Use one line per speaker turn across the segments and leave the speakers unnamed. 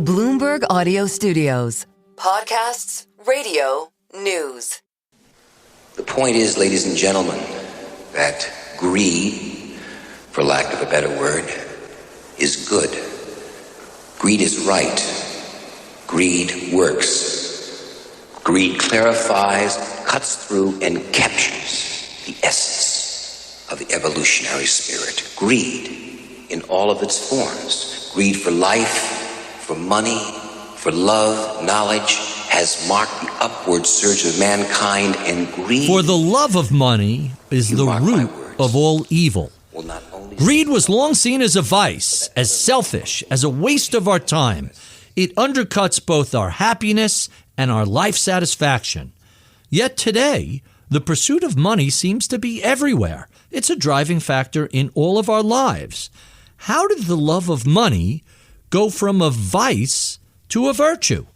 Bloomberg Audio Studios. Podcasts, radio, news.
The point is, ladies and gentlemen, that greed, for lack of a better word, is good. Greed is right. Greed works. Greed clarifies, cuts through, and captures the essence of the evolutionary spirit. Greed in all of its forms. Greed for life, for money, for love, knowledge, has marked the upward surge of mankind, and greed...
For the love of money is the root of all evil. Greed was long seen as a vice, as selfish, as a waste of our time. It undercuts both our happiness and our life satisfaction. Yet today, the pursuit of money seems to be everywhere. It's a driving factor in all of our lives. How did the love of money go from a vice to a virtue?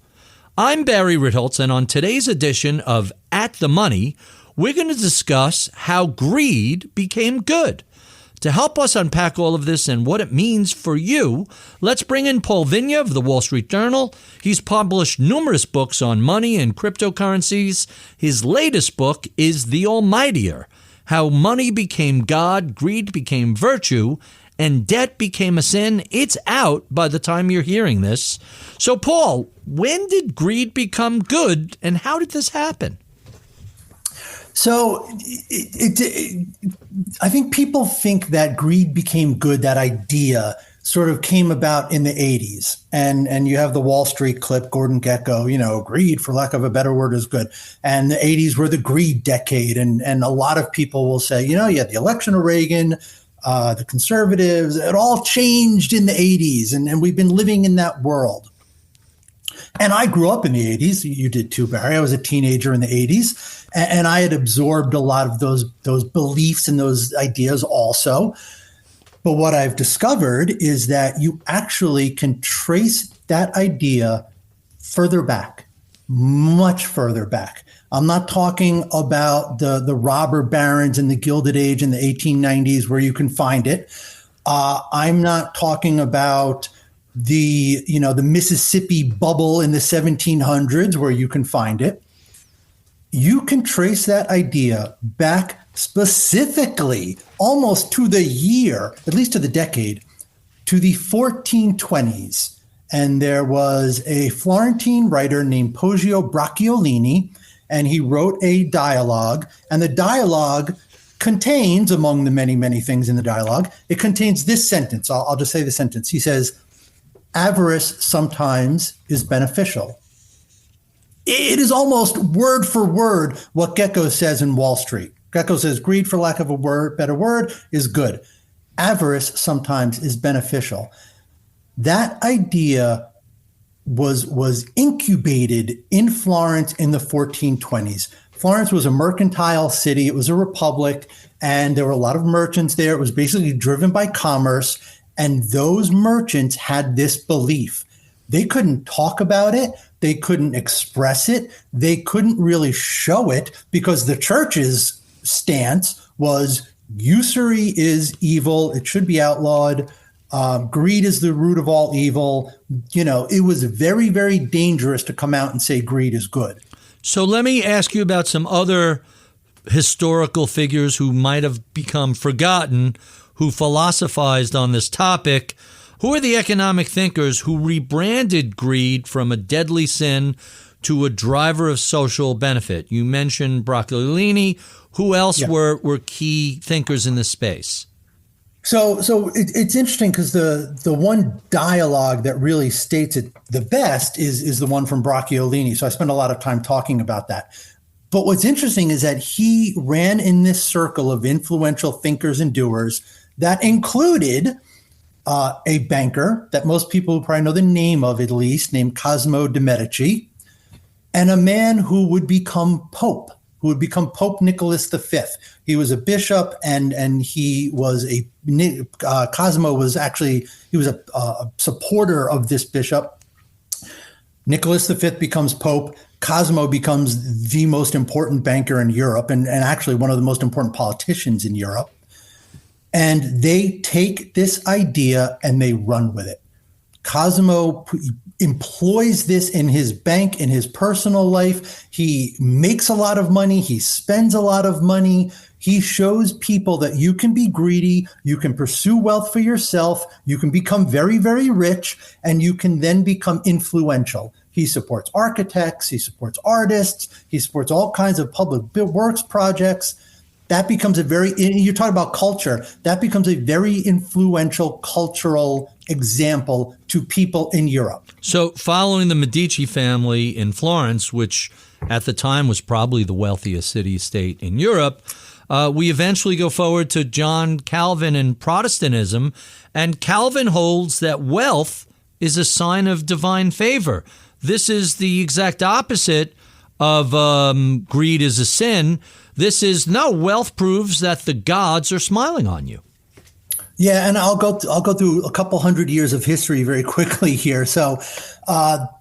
I'm Barry Ritholtz, and on today's edition of At the Money, we're going to discuss how greed became good. To help us unpack all of this and what it means for you, let's bring in Paul Vigna of the Wall Street Journal. He's published numerous books on money and cryptocurrencies. His latest book is The Almightier: How Money Became God, Greed Became Virtue, and Debt Became a Sin. It's out by the time you're hearing this. So, Paul, when did greed become good, and how did this happen?
So I think people think that greed became good, that idea sort of came about in the 80s. And you have the Wall Street clip, Gordon Gekko, greed, for lack of a better word, is good. And the 80s were the greed decade. And a lot of people will say, you had the election of Reagan, the conservatives, it all changed in the 80s. And we've been living in that world. And I grew up in the 80s. You did too, Barry. I was a teenager in the 80s, and I had absorbed a lot of those beliefs and those ideas also. But what I've discovered is that you actually can trace that idea further back, much further back. I'm not talking about the robber barons in the Gilded Age in the 1890s where you can find it. I'm not talking about the Mississippi bubble in the 1700s where you can find it. You can trace that idea back specifically almost to the year, at least to the decade, to the 1420s. And there was a Florentine writer named Poggio Bracciolini, and he wrote a dialogue. And the dialogue contains, among the many, many things in the dialogue, it contains this sentence. I'll just say the sentence. He says, "Avarice sometimes is beneficial." It is almost word for word what Gekko says in Wall Street. Gekko says greed, for lack of a better word, is good. Avarice sometimes is beneficial. That idea was incubated in Florence in the 1420s. Florence was a mercantile city. It was a republic, and there were a lot of merchants there. It was basically driven by commerce. And those merchants had this belief. They couldn't talk about it. They couldn't express it. They couldn't really show it because the church's stance was usury is evil. It should be outlawed. Greed is the root of all evil. It was very, very dangerous to come out and say greed is good.
So let me ask you about some other historical figures who might have become forgotten, who philosophized on this topic. Who are the economic thinkers who rebranded greed from a deadly sin to a driver of social benefit? You mentioned Bracciolini. Who else were key thinkers in this space?
So it's interesting because the one dialogue that really states it the best is the one from Bracciolini. So I spent a lot of time talking about that. But what's interesting is that he ran in this circle of influential thinkers and doers that included a banker that most people probably know the name of, at least, named Cosimo de' Medici, and a man who would become Pope Nicholas V. He was a bishop, and he was Cosimo was actually, he was a supporter of this bishop. Nicholas V becomes Pope. Cosimo becomes the most important banker in Europe and actually one of the most important politicians in Europe. And they take this idea and they run with it. Cosimo employs this in his bank, in his personal life. He makes a lot of money. He spends a lot of money. He shows people that you can be greedy, you can pursue wealth for yourself, you can become very, very rich, and you can then become influential. He supports architects, he supports artists, he supports all kinds of public works projects. That becomes you talk about culture, that becomes a very influential cultural example to people in Europe.
So following the Medici family in Florence, which at the time was probably the wealthiest city-state in Europe, we eventually go forward to John Calvin and Protestantism, and Calvin holds that wealth is a sign of divine favor. This is the exact opposite of greed is a sin. This is, no, wealth proves that the gods are smiling on you.
Yeah, and I'll go through a couple hundred years of history very quickly here. So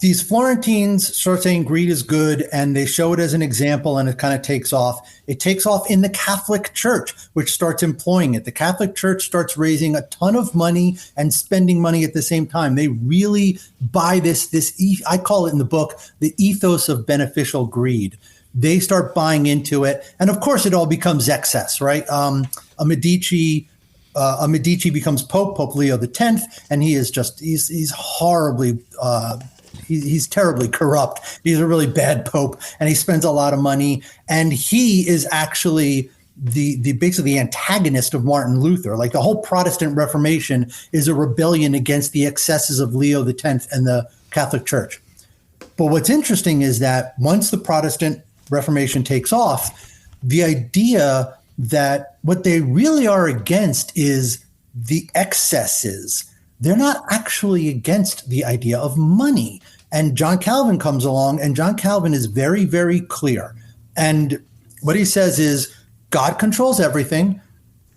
these Florentines start saying greed is good, and they show it as an example, and it kind of takes off. It takes off in the Catholic Church, which starts employing it. The Catholic Church starts raising a ton of money and spending money at the same time. They really buy this I call it in the book, the ethos of beneficial greed. They start buying into it. And of course, it all becomes excess, right? A Medici becomes Pope Leo X, and he's horribly, he's terribly corrupt. He's a really bad Pope, and he spends a lot of money. And he is actually basically the antagonist of Martin Luther. Like, the whole Protestant Reformation is a rebellion against the excesses of Leo X and the Catholic Church. But what's interesting is that once the Protestant Reformation takes off, the idea that what they really are against is the excesses. They're not actually against the idea of money. And John Calvin comes along, and John Calvin is very, very clear. And what he says is, God controls everything.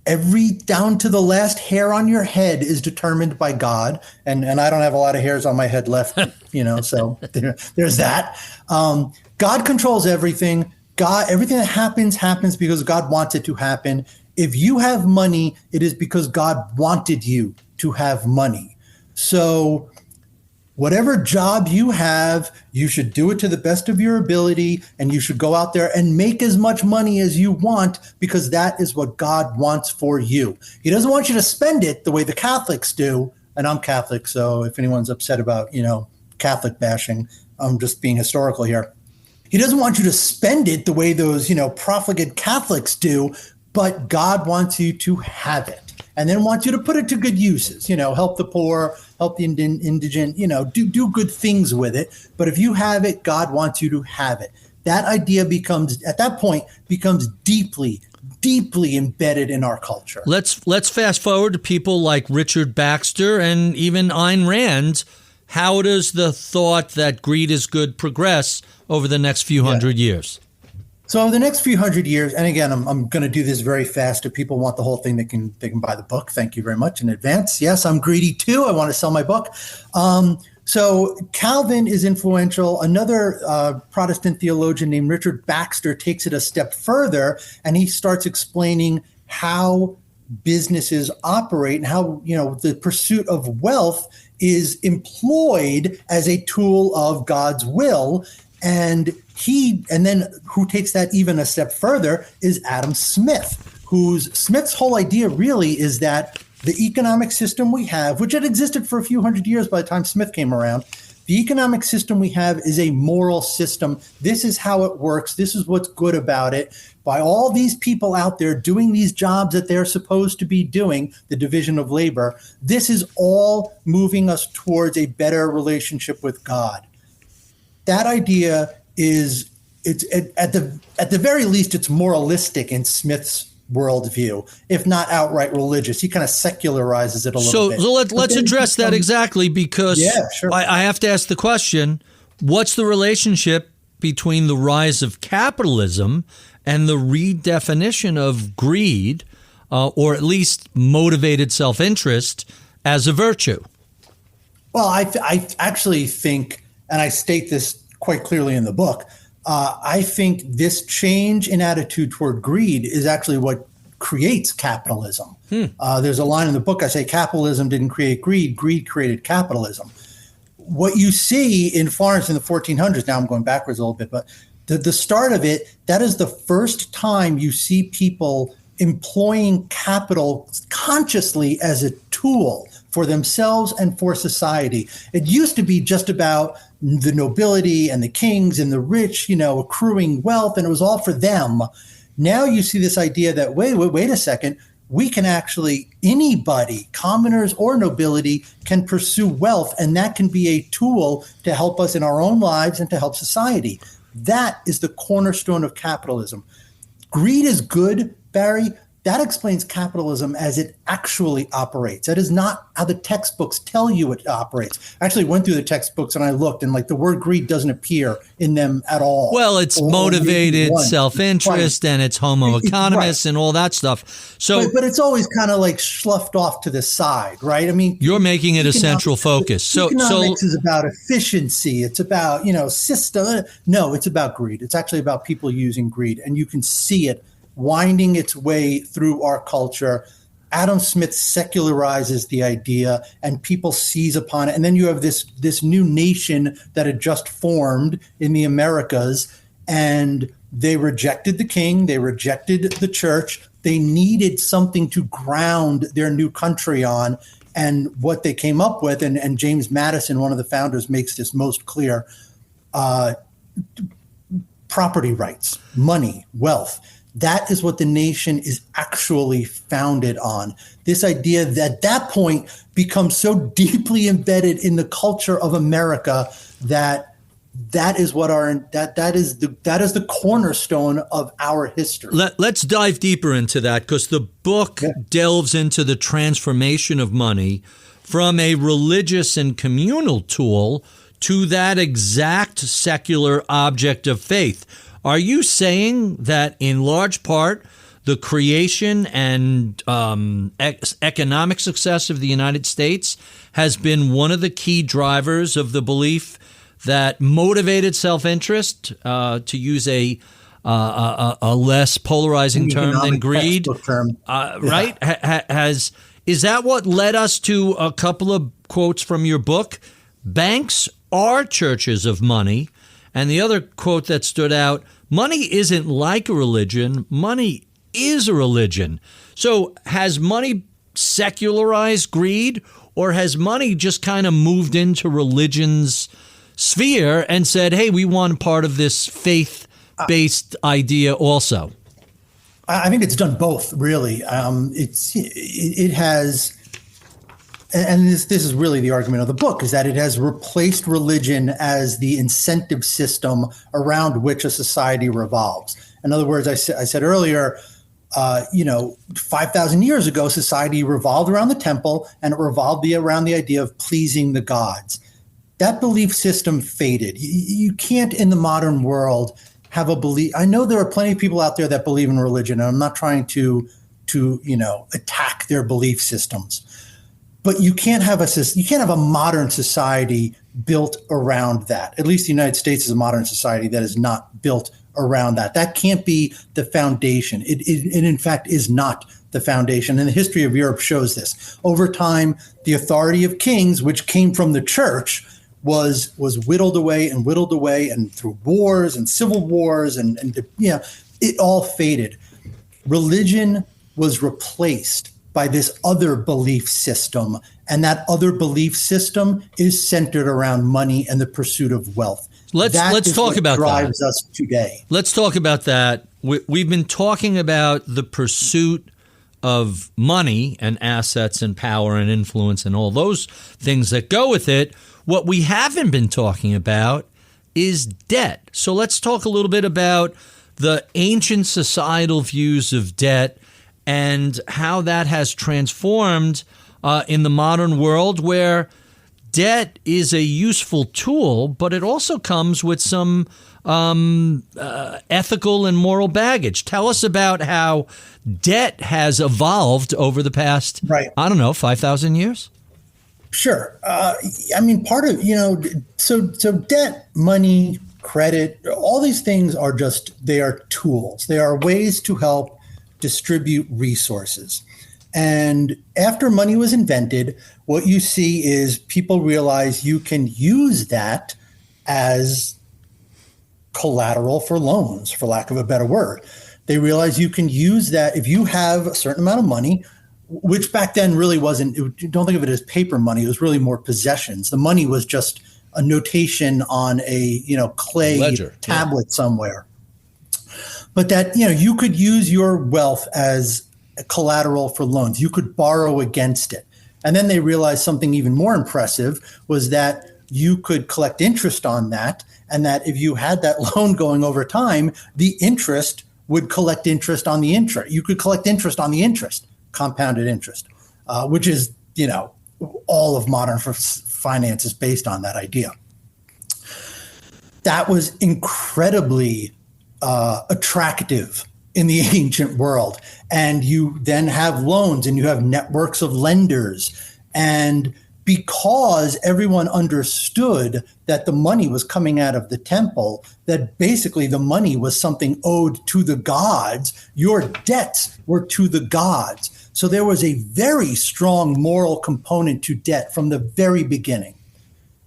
Every down to the last hair on your head is determined by God. And I don't have a lot of hairs on my head left, so there's that. God controls everything. Everything that happens because God wants it to happen. If you have money, it is because God wanted you to have money. So whatever job you have, you should do it to the best of your ability, and you should go out there and make as much money as you want, because that is what God wants for you. He doesn't want you to spend it the way the Catholics do. And I'm Catholic, so if anyone's upset about, Catholic bashing, I'm just being historical here. He doesn't want you to spend it the way those, profligate Catholics do, but God wants you to have it, and then wants you to put it to good uses, help the poor, help the indigent, do good things with it. But if you have it, God wants you to have it. That idea at that point becomes deeply, deeply embedded in our culture.
Let's fast forward to people like Richard Baxter and even Ayn Rand. How does the thought that greed is good progress over the next few hundred years?
So over the next few hundred years, and again, I'm going to do this very fast. If people want the whole thing, they can buy the book. Thank you very much in advance. Yes, I'm greedy too. I want to sell my book. So Calvin is influential. Another Protestant theologian named Richard Baxter takes it a step further, and he starts explaining how businesses operate and how, the pursuit of wealth is employed as a tool of God's will. And then who takes that even a step further is Adam Smith, Smith's whole idea really is that the economic system we have, which had existed for a few hundred years by the time Smith came around, the economic system we have is a moral system. This is how it works. This is what's good about it. By all these people out there doing these jobs that they're supposed to be doing, the division of labor, this is all moving us towards a better relationship with God. That idea is, it's at the very least, it's moralistic in Smith's worldview, if not outright religious. He kind of secularizes it a little bit.
So let's address that exactly, because
sure.
I have to ask the question, what's the relationship between the rise of capitalism and the redefinition of greed, or at least motivated self-interest, as a virtue?
Well, I actually think, and I state this quite clearly in the book, I think this change in attitude toward greed is actually what creates capitalism. There's a line in the book, I say, capitalism didn't create greed, greed created capitalism. What you see in Florence in the 1400s, now I'm going backwards a little bit, but the start of it, that is the first time you see people employing capital consciously as a tool for themselves and for society. It used to be just about the nobility and the kings and the rich, accruing wealth, and it was all for them. Now you see this idea that, wait a second, we can actually, anybody, commoners or nobility, can pursue wealth, and that can be a tool to help us in our own lives and to help society. That is the cornerstone of capitalism. Greed is good, Barry. That explains capitalism as it actually operates. That is not how the textbooks tell you it operates. I actually went through the textbooks and I looked, and the word greed doesn't appear in them at all.
Well, it's motivated self-interest and it's homo economist and all that stuff. So,
but it's always kind of sloughed off to the side, right? I mean,
you're making it a central focus. So
economics is about efficiency. It's about, system. No, it's about greed. It's actually about people using greed, and you can see it winding its way through our culture. Adam Smith secularizes the idea and people seize upon it. And then you have this new nation that had just formed in the Americas, and they rejected the king, they rejected the church. They needed something to ground their new country on. And what they came up with, and James Madison, one of the founders, makes this most clear, property rights, money, wealth. That is what the nation is actually founded on. This idea that at that point becomes so deeply embedded in the culture of America that is what that is the cornerstone of our history.
Let's dive deeper into that, because the book delves into the transformation of money from a religious and communal tool to that exact secular object of faith. Are you saying that in large part the creation and economic success of the United States has been one of the key drivers of the belief that motivated self-interest, to use a less polarizing term than greed, right? Is that what led us to a couple of quotes from your book? Banks are churches of money. And the other quote that stood out, money isn't like a religion, money is a religion. So has money secularized greed, or has money just kind of moved into religion's sphere and said, hey, we want part of this faith-based idea also?
I think it's done both, really. It has, and this is really the argument of the book, is that it has replaced religion as the incentive system around which a society revolves. In other words, I said earlier, 5,000 years ago, society revolved around the temple, and it revolved around the idea of pleasing the gods. That belief system faded. You can't, in the modern world, have a belief. I know there are plenty of people out there that believe in religion, and I'm not trying to attack their belief systems. But you can't have a modern society built around that. At least the United States is a modern society that is not built around that. That can't be the foundation. It in fact is not the foundation. And the history of Europe shows this. Over time, the authority of kings, which came from the church, was whittled away, and through wars and civil wars, and it all faded. Religion was replaced by this other belief system, and that other belief system is centered around money and the pursuit of wealth.
Let's talk about that.
Drives us today.
Let's talk about that. We've been talking about the pursuit of money and assets and power and influence and all those things that go with it. What we haven't been talking about is debt. So let's talk a little bit about the ancient societal views of debt and how that has transformed in the modern world, where debt is a useful tool, but it also comes with some ethical and moral baggage. Tell us about how debt has evolved over the past, 5,000 years?
Sure. Part of, so debt, money, credit, all these things are they are tools. They are ways to help distribute resources. And after money was invented, what you see is people realize you can use that as collateral for loans, for lack of a better word. They realize you can use that if you have a certain amount of money, which back then really wasn't, don't think of it as paper money, it was really more possessions. The money was just a notation on a, clay
ledger,
tablet somewhere. But that, you could use your wealth as collateral for loans. You could borrow against it. And then they realized something even more impressive was that you could collect interest on that, and that if you had that loan going over time, the interest would collect interest on the interest. You could collect interest on the interest, compounded interest, which is, all of modern finance is based on that idea. That was incredibly attractive in the ancient world. And you then have loans and you have networks of lenders. And because everyone understood that the money was coming out of the temple, that basically the money was something owed to the gods, your debts were to the gods. So there was a very strong moral component to debt from the very beginning.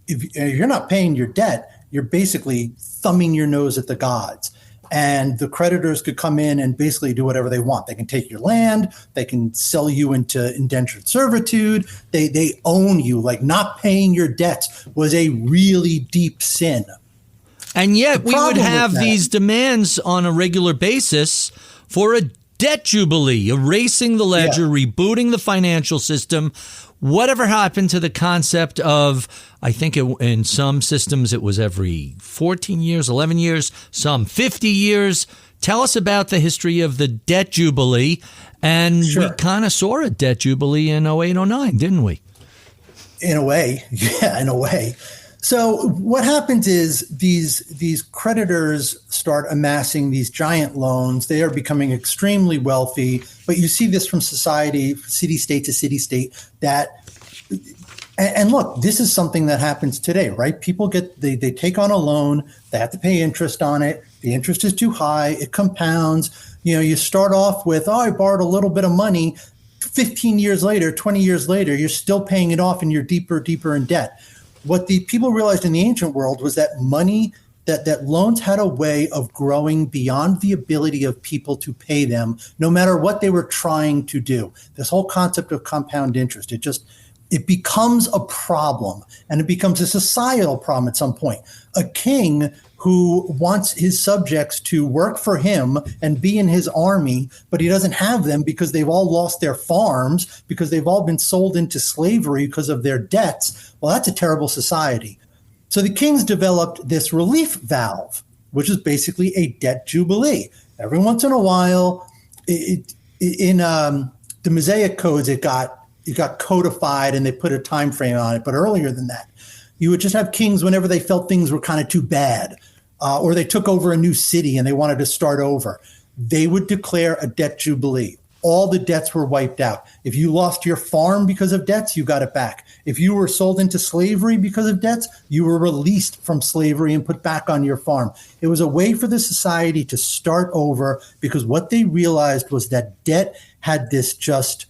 If you're not paying your debt, you're basically thumbing your nose at the gods. And the creditors could come in and basically do whatever they want. They can take your land. They can sell you into indentured servitude. They own you. Like, not paying your debts was a really deep sin.
And yet we would have these demands on a regular basis for a debt jubilee, erasing the ledger, rebooting the financial system. Whatever happened to the concept of, I think in some systems it was every 14 years, 11 years, some 50 years. Tell us about the history of the debt jubilee. And we kind of saw a debt jubilee in 08, 09, didn't we?
In a way. Yeah, in a way. So what happens is these creditors start amassing these giant loans. They are becoming extremely wealthy. But you see this from society, city-state to city-state, and look, this is something that happens today, right? People they take on a loan, they have to pay interest on it. The interest is too high, it compounds. You start off with, I borrowed a little bit of money. 15 years later, 20 years later, you're still paying it off and you're deeper in debt. What the people realized in the ancient world was that money, that loans had a way of growing beyond the ability of people to pay them, no matter what they were trying to do. This whole concept of compound interest, it becomes a problem, and it becomes a societal problem at some point. A king who wants his subjects to work for him and be in his army, but he doesn't have them because they've all lost their farms, because they've all been sold into slavery because of their debts. Well, that's a terrible society. So the kings developed this relief valve, which is basically a debt jubilee. Every once in a while, in the Mosaic codes, it got codified and they put a time frame on it. But earlier than that, you would just have kings whenever they felt things were kind of too bad, or they took over a new city and they wanted to start over. They would declare a debt jubilee. All the debts were wiped out. If you lost your farm because of debts, you got it back. If you were sold into slavery because of debts, you were released from slavery and put back on your farm. It was a way for the society to start over, because what they realized was that debt had this just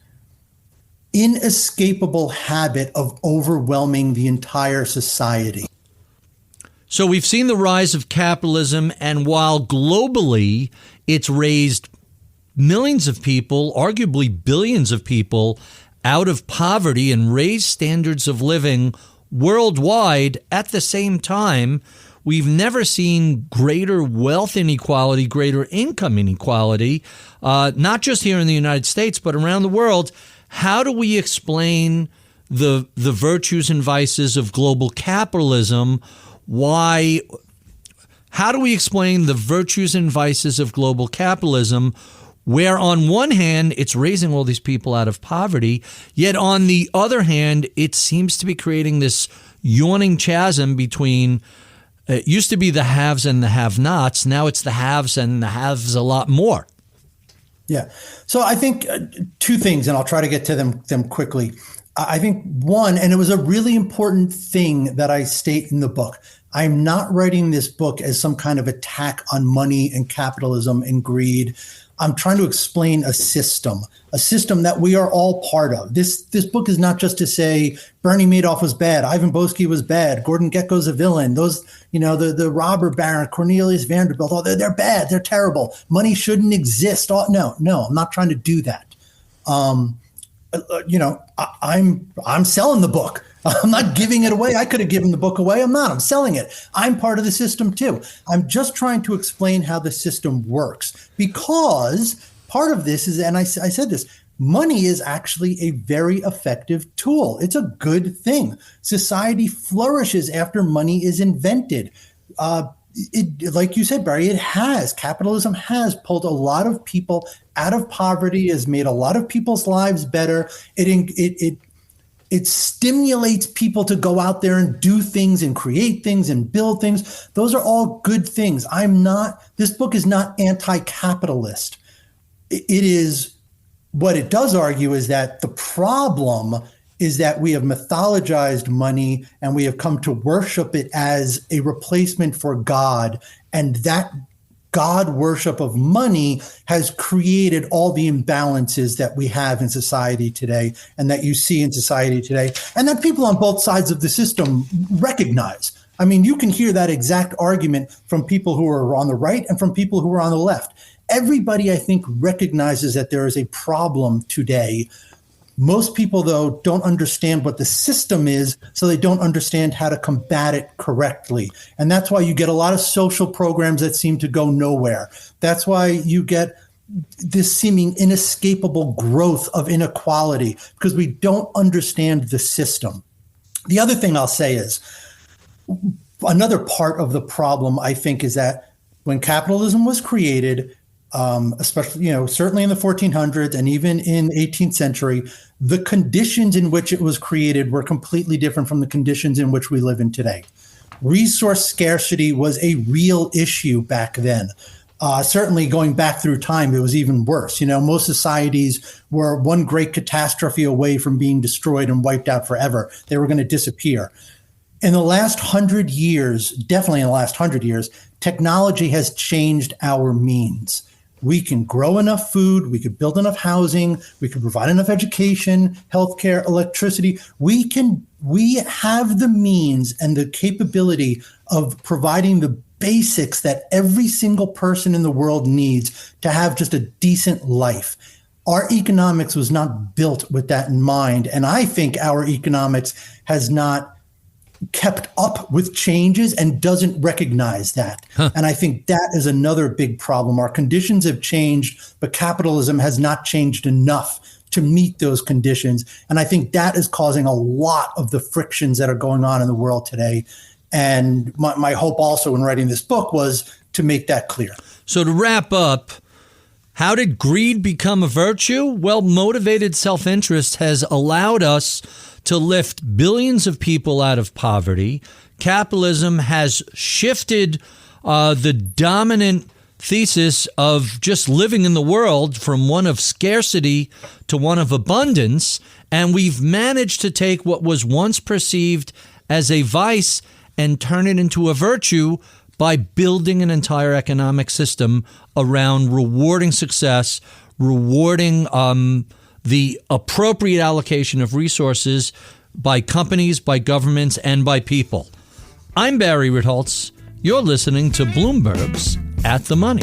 inescapable habit of overwhelming the entire society.
So we've seen the rise of capitalism, and while globally it's raised millions of people, arguably billions of people, out of poverty and raised standards of living worldwide, at the same time, we've never seen greater wealth inequality, greater income inequality, not just here in the United States, but around the world. How do we explain the virtues and vices of global capitalism? How do we explain the virtues and vices of global capitalism, where on one hand, it's raising all these people out of poverty, yet on the other hand, it seems to be creating this yawning chasm between, it used to be the haves and the have-nots, now it's the haves and the haves a lot more.
Yeah. So I think two things, and I'll try to get to them quickly. I think one, and it was a really important thing that I state in the book, I'm not writing this book as some kind of attack on money and capitalism and greed. I'm trying to explain a system that we are all part of. This book is not just to say Bernie Madoff was bad, Ivan Boesky was bad, Gordon Gekko's a villain. Those, the robber baron, Cornelius Vanderbilt, they're bad, they're terrible. Money shouldn't exist. No, I'm not trying to do that. I'm selling the book. I'm not giving it away. I could have given the book away. I'm not. I'm selling it. I'm part of the system too. I'm just trying to explain how the system works, because part of this is, and I said this, money is actually a very effective tool. It's a good thing. Society flourishes after money is invented. Like you said, Barry, capitalism has pulled a lot of people out of poverty, has made a lot of people's lives better. It stimulates people to go out there and do things and create things and build things. Those are all good things. This book is not anti-capitalist. It is, what it does argue is that the problem is that we have mythologized money and we have come to worship it as a replacement for God. And that God worship of money has created all the imbalances that we have in society today and that you see in society today, and that people on both sides of the system recognize. I mean, you can hear that exact argument from people who are on the right and from people who are on the left. Everybody, I think, recognizes that there is a problem today. Most people, though, don't understand what the system is, so they don't understand how to combat it correctly. And that's why you get a lot of social programs that seem to go nowhere. That's why you get this seeming inescapable growth of inequality, because we don't understand the system. The other thing I'll say is, another part of the problem, I think, is that when capitalism was created, especially, certainly in the 1400s and even in the 18th century, the conditions in which it was created were completely different from the conditions in which we live in today. Resource scarcity was a real issue back then. Certainly going back through time, it was even worse. Most societies were one great catastrophe away from being destroyed and wiped out forever. They were going to disappear. In the last 100 years, definitely in the last 100 years, technology has changed our means. We can grow enough food, we could build enough housing, we could provide enough education, healthcare, electricity. We have the means and the capability of providing the basics that every single person in the world needs to have just a decent life. Our economics was not built with that in mind. And I think our economics has not kept up with changes and doesn't recognize that. And I think that is another big problem. Our conditions have changed, but capitalism has not changed enough to meet those conditions. And I think that is causing a lot of the frictions that are going on in the world today. And my hope also in writing this book was to make that clear.
So to wrap up, how did greed become a virtue? Well, motivated self-interest has allowed us to lift billions of people out of poverty. Capitalism has shifted the dominant thesis of just living in the world from one of scarcity to one of abundance. And we've managed to take what was once perceived as a vice and turn it into a virtue by building an entire economic system around rewarding success, rewarding the appropriate allocation of resources by companies, by governments, and by people. I'm Barry Ritholtz. You're listening to Bloomberg's At the Money.